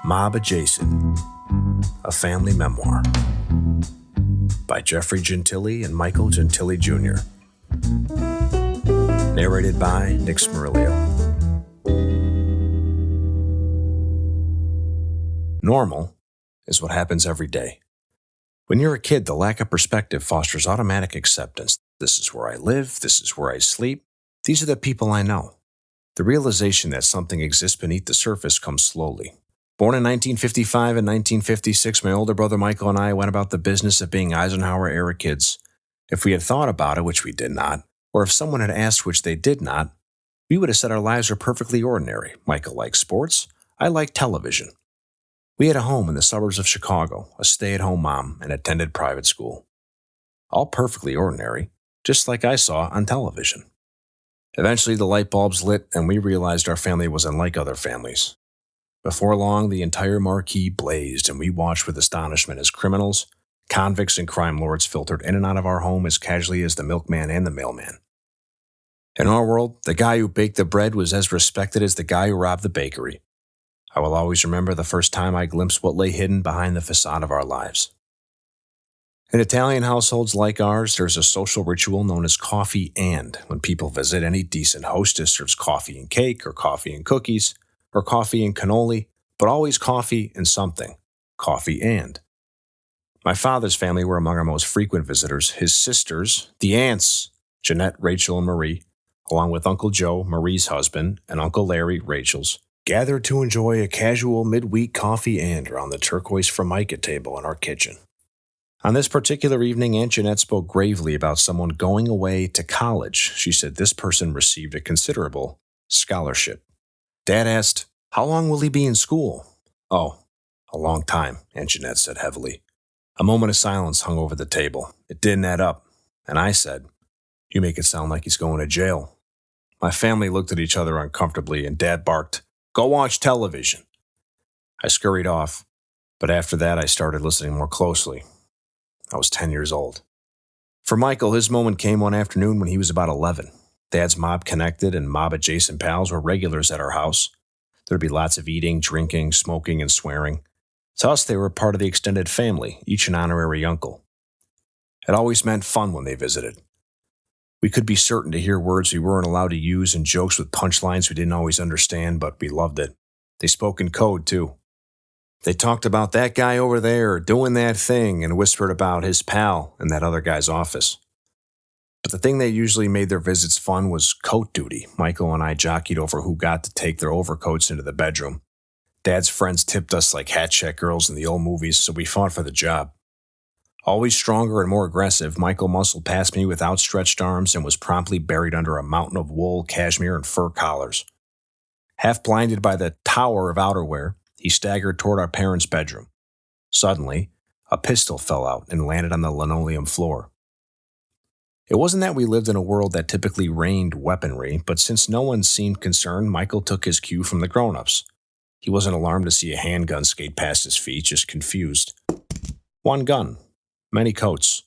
Mob Adjacent, a family memoir by Jeffrey Gentili and Michael Gentili Jr. Narrated by Nick Smerilio. Normal is what happens every day. When you're a kid, the lack of perspective fosters automatic acceptance. This is where I live, this is where I sleep, these are the people I know. The realization that something exists beneath the surface comes slowly. Born in 1955 and 1956, my older brother Michael and I went about the business of being Eisenhower-era kids. If we had thought about it, which we did not, or if someone had asked, which they did not, we would have said our lives were perfectly ordinary. Michael liked sports, I liked television. We had a home in the suburbs of Chicago, a stay-at-home mom, and attended private school. All perfectly ordinary, just like I saw on television. Eventually, the light bulbs lit, and we realized our family was unlike other families. Before long, the entire marquee blazed, and we watched with astonishment as criminals, convicts, and crime lords filtered in and out of our home as casually as the milkman and the mailman. In our world, the guy who baked the bread was as respected as the guy who robbed the bakery. I will always remember the first time I glimpsed what lay hidden behind the facade of our lives. In Italian households like ours, there's a social ritual known as coffee and. When people visit, any decent hostess serves coffee and cake, or coffee and cookies, or coffee and cannoli, but always coffee and something. Coffee and. My father's family were among our most frequent visitors. His sisters, the aunts, Jeanette, Rachel, and Marie, along with Uncle Joe, Marie's husband, and Uncle Larry, Rachel's, gathered to enjoy a casual midweek coffee and around the turquoise formica table in our kitchen. On this particular evening, Aunt Jeanette spoke gravely about someone going away to college. She said this person received a considerable scholarship. Dad asked, "How long will he be in school?" "Oh, a long time," Aunt Jeanette said heavily. A moment of silence hung over the table. It didn't add up, and I said, "You make it sound like he's going to jail." My family looked at each other uncomfortably, and Dad barked, "Go watch television." I scurried off, but after that I started listening more closely. I was 10 years old. For Michael, his moment came one afternoon when he was about 11. Dad's mob-connected and mob-adjacent pals were regulars at our house. There'd be lots of eating, drinking, smoking, and swearing. To us, they were part of the extended family, each an honorary uncle. It always meant fun when they visited. We could be certain to hear words we weren't allowed to use and jokes with punchlines we didn't always understand, but we loved it. They spoke in code, too. They talked about that guy over there doing that thing and whispered about his pal in that other guy's office. But the thing that usually made their visits fun was coat duty. Michael and I jockeyed over who got to take their overcoats into the bedroom. Dad's friends tipped us like hat check girls in the old movies, so we fought for the job. Always stronger and more aggressive, Michael muscled past me with outstretched arms and was promptly buried under a mountain of wool, cashmere, and fur collars. Half blinded by the tower of outerwear, he staggered toward our parents' bedroom. Suddenly, a pistol fell out and landed on the linoleum floor. It wasn't that we lived in a world that typically rained weaponry, but since no one seemed concerned, Michael took his cue from the grown-ups. He wasn't alarmed to see a handgun skate past his feet, just confused. One gun. Many coats.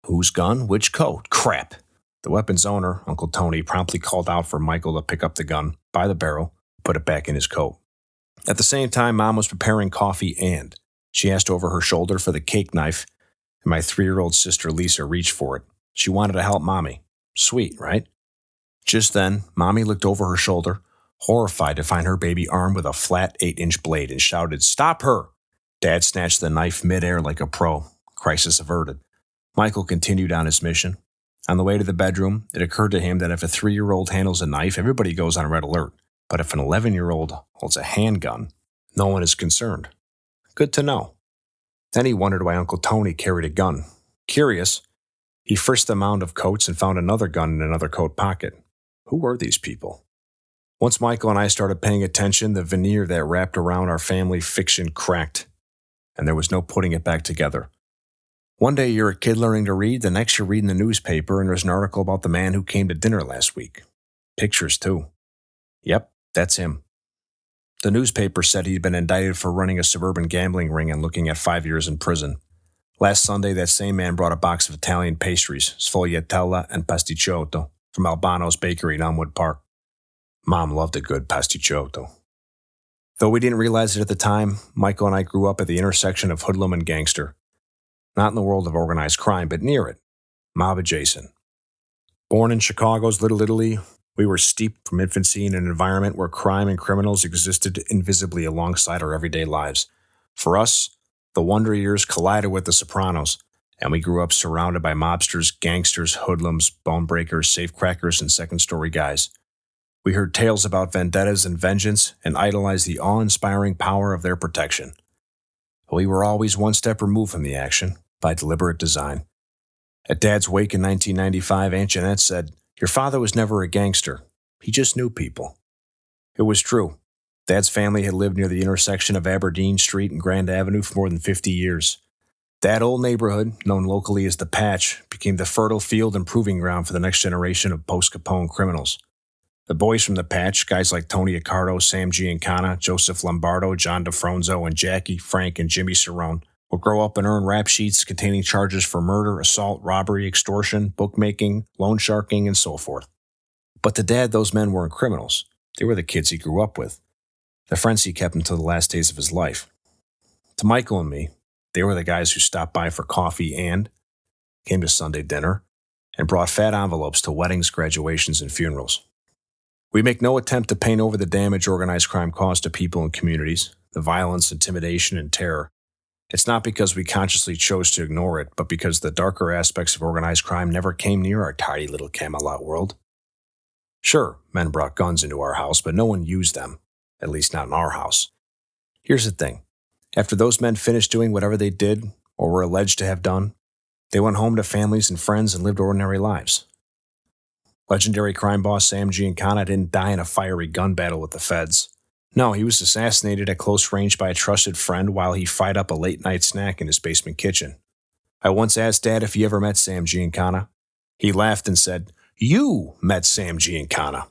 Whose gun? Which coat? Crap! The weapon's owner, Uncle Tony, promptly called out for Michael to pick up the gun by the barrel, put it back in his coat. At the same time, Mom was preparing coffee and. She asked over her shoulder for the cake knife, and my 3-year-old sister Lisa reached for it. She wanted to help Mommy. Sweet, right? Just then, Mommy looked over her shoulder, horrified to find her baby armed with a flat 8-inch blade, and shouted, "Stop her!" Dad snatched the knife midair like a pro. Crisis averted. Michael continued on his mission. On the way to the bedroom, it occurred to him that if a 3-year-old handles a knife, everybody goes on red alert. But if an 11-year-old holds a handgun, no one is concerned. Good to know. Then he wondered why Uncle Tony carried a gun. Curious, he frisked the mound of coats and found another gun in another coat pocket. Who were these people? Once Michael and I started paying attention, the veneer that wrapped around our family fiction cracked, and there was no putting it back together. One day you're a kid learning to read, the next you're reading the newspaper and there's an article about the man who came to dinner last week. Pictures, too. Yep, that's him. The newspaper said he'd been indicted for running a suburban gambling ring and looking at 5 years in prison. Last Sunday, that same man brought a box of Italian pastries, sfogliatella and pasticciotto, from Albano's bakery in Elmwood Park. Mom loved a good pasticciotto. Though we didn't realize it at the time, Michael and I grew up at the intersection of hoodlum and gangster. Not in the world of organized crime, but near it, mob adjacent. Born in Chicago's Little Italy, we were steeped from infancy in an environment where crime and criminals existed invisibly alongside our everyday lives. For us, the Wonder Years collided with the Sopranos, and we grew up surrounded by mobsters, gangsters, hoodlums, bone breakers, safecrackers, and second-story guys. We heard tales about vendettas and vengeance and idolized the awe-inspiring power of their protection. We were always one step removed from the action, by deliberate design. At Dad's wake in 1995, Aunt Jeanette said, "Your father was never a gangster. He just knew people." It was true. Dad's family had lived near the intersection of Aberdeen Street and Grand Avenue for more than 50 years. That old neighborhood, known locally as the Patch, became the fertile field and proving ground for the next generation of post-Capone criminals. The boys from the Patch, guys like Tony Accardo, Sam Giancana, Joseph Lombardo, John DeFronzo, and Jackie, Frank, and Jimmy Cerrone, will grow up and earn rap sheets containing charges for murder, assault, robbery, extortion, bookmaking, loan sharking, and so forth. But to Dad, those men weren't criminals. They were the kids he grew up with, the friends he kept until the last days of his life. To Michael and me, they were the guys who stopped by for coffee and came to Sunday dinner and brought fat envelopes to weddings, graduations, and funerals. We make no attempt to paint over the damage organized crime caused to people and communities, the violence, intimidation, and terror. It's not because we consciously chose to ignore it, but because the darker aspects of organized crime never came near our tidy little Camelot world. Sure, men brought guns into our house, but no one used them, at least not in our house. Here's the thing. After those men finished doing whatever they did, or were alleged to have done, they went home to families and friends and lived ordinary lives. Legendary crime boss Sam Giancana didn't die in a fiery gun battle with the feds. No, he was assassinated at close range by a trusted friend while he fried up a late-night snack in his basement kitchen. I once asked Dad if he ever met Sam Giancana. He laughed and said, "You met Sam Giancana."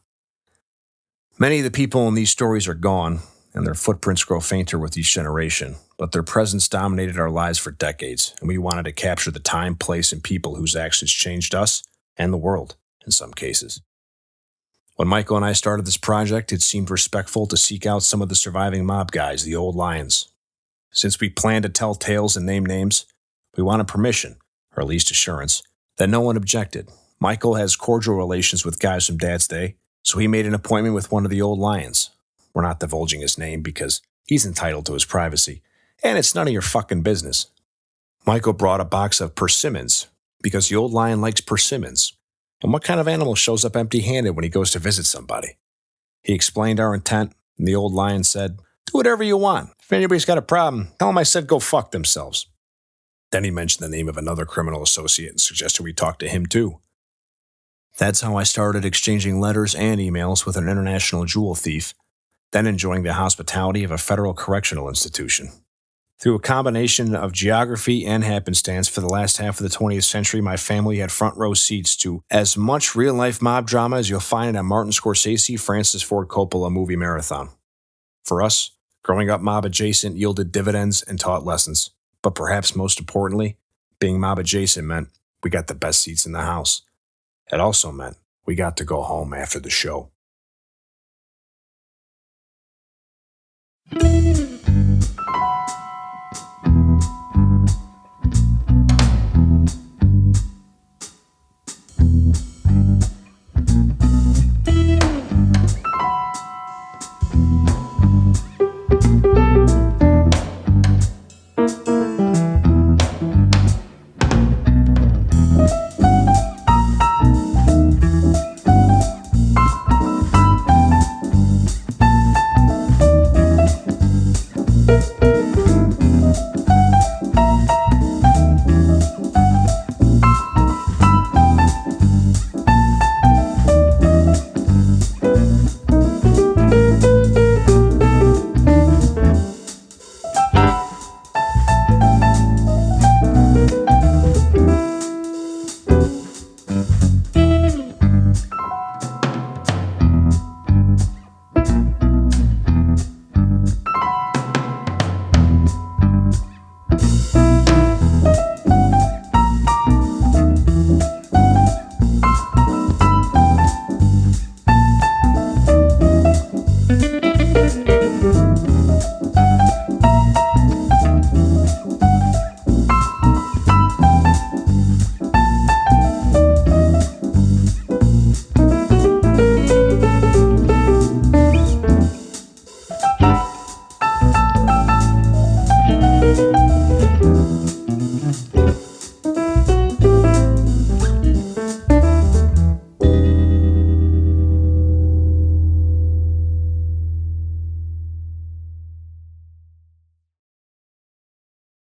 Many of the people in these stories are gone, and their footprints grow fainter with each generation, but their presence dominated our lives for decades, and we wanted to capture the time, place, and people whose actions changed us and the world, in some cases. When Michael and I started this project, it seemed respectful to seek out some of the surviving mob guys, the old lions. Since we planned to tell tales and name names, we wanted permission, or at least assurance, that no one objected. Michael has cordial relations with guys from Dad's day, so he made an appointment with one of the old lions. We're not divulging his name because he's entitled to his privacy, and it's none of your fucking business. Michael brought a box of persimmons because the old lion likes persimmons. And what kind of animal shows up empty-handed when he goes to visit somebody? He explained our intent, and the old lion said, "Do whatever you want. If anybody's got a problem, tell them I said go fuck themselves." Then he mentioned the name of another criminal associate and suggested we talk to him too. That's how I started exchanging letters and emails with an international jewel thief, then enjoying the hospitality of a federal correctional institution. Through a combination of geography and happenstance, for the last half of the 20th century, my family had front row seats to as much real-life mob drama as you'll find in a Martin Scorsese, Francis Ford Coppola movie marathon. For us, growing up mob-adjacent yielded dividends and taught lessons. But perhaps most importantly, being mob-adjacent meant we got the best seats in the house. It also meant we got to go home after the show.